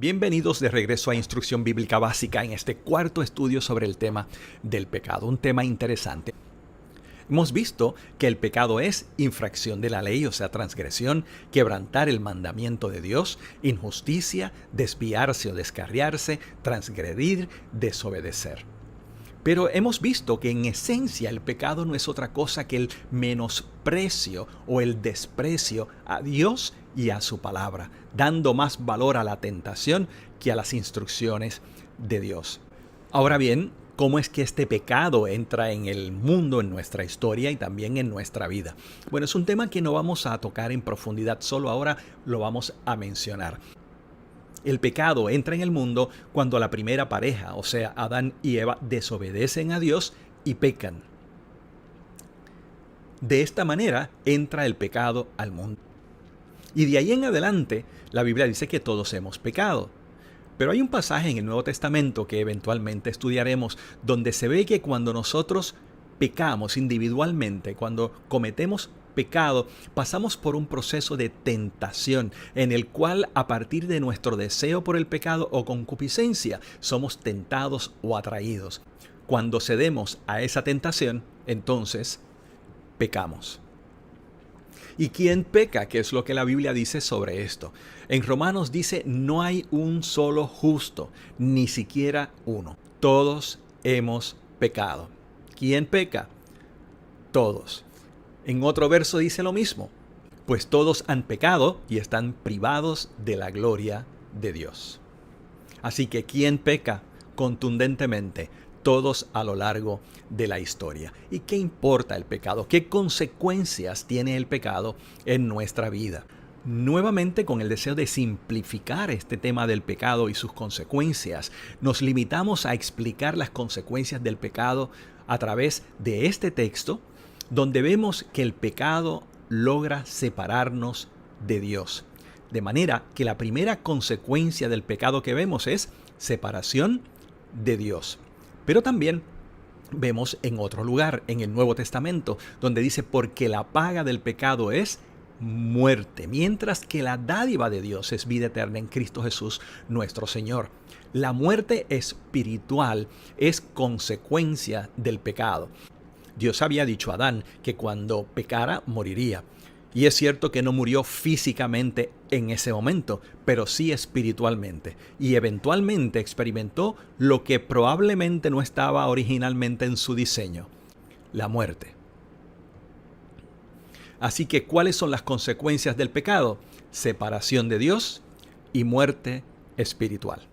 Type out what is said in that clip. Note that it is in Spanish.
Bienvenidos de regreso a Instrucción Bíblica Básica en este cuarto estudio sobre el tema del pecado, un tema interesante. Hemos visto que el pecado es infracción de la ley, o sea, transgresión, quebrantar el mandamiento de Dios, injusticia, desviarse o descarriarse, transgredir, desobedecer. Pero hemos visto que en esencia el pecado no es otra cosa que el menosprecio o el desprecio a Dios y a su palabra, dando más valor a la tentación que a las instrucciones de Dios. Ahora bien, ¿cómo es que este pecado entra en el mundo, en nuestra historia y también en nuestra vida? Bueno, es un tema que no vamos a tocar en profundidad, solo ahora lo vamos a mencionar. El pecado entra en el mundo cuando la primera pareja, o sea, Adán y Eva, desobedecen a Dios y pecan. De esta manera entra el pecado al mundo. Y de ahí en adelante, la Biblia dice que todos hemos pecado. Pero hay un pasaje en el Nuevo Testamento que eventualmente estudiaremos, donde se ve que cuando nosotros pecamos individualmente, cuando cometemos pecado, pasamos por un proceso de tentación en el cual a partir de nuestro deseo por el pecado o concupiscencia somos tentados o atraídos. Cuando cedemos a esa tentación, entonces pecamos. ¿Y quién peca? ¿Qué es lo que la Biblia dice sobre esto? En Romanos dice, no hay un solo justo, ni siquiera uno. Todos hemos pecado. ¿Quién peca? Todos. En otro verso dice lo mismo, pues todos han pecado y están privados de la gloria de Dios. Así que ¿quién peca? Contundentemente, todos a lo largo de la historia. ¿Y qué importa el pecado? ¿Qué consecuencias tiene el pecado en nuestra vida? Nuevamente, con el deseo de simplificar este tema del pecado y sus consecuencias, nos limitamos a explicar las consecuencias del pecado a través de este texto, donde vemos que el pecado logra separarnos de Dios. De manera que la primera consecuencia del pecado que vemos es separación de Dios. Pero también vemos en otro lugar, en el Nuevo Testamento, donde dice, porque la paga del pecado es muerte, mientras que la dádiva de Dios es vida eterna en Cristo Jesús, nuestro Señor. La muerte espiritual es consecuencia del pecado. Dios había dicho a Adán que cuando pecara moriría. Y es cierto que no murió físicamente en ese momento, pero sí espiritualmente. Y eventualmente experimentó lo que probablemente no estaba originalmente en su diseño, la muerte. Así que, ¿cuáles son las consecuencias del pecado? Separación de Dios y muerte espiritual.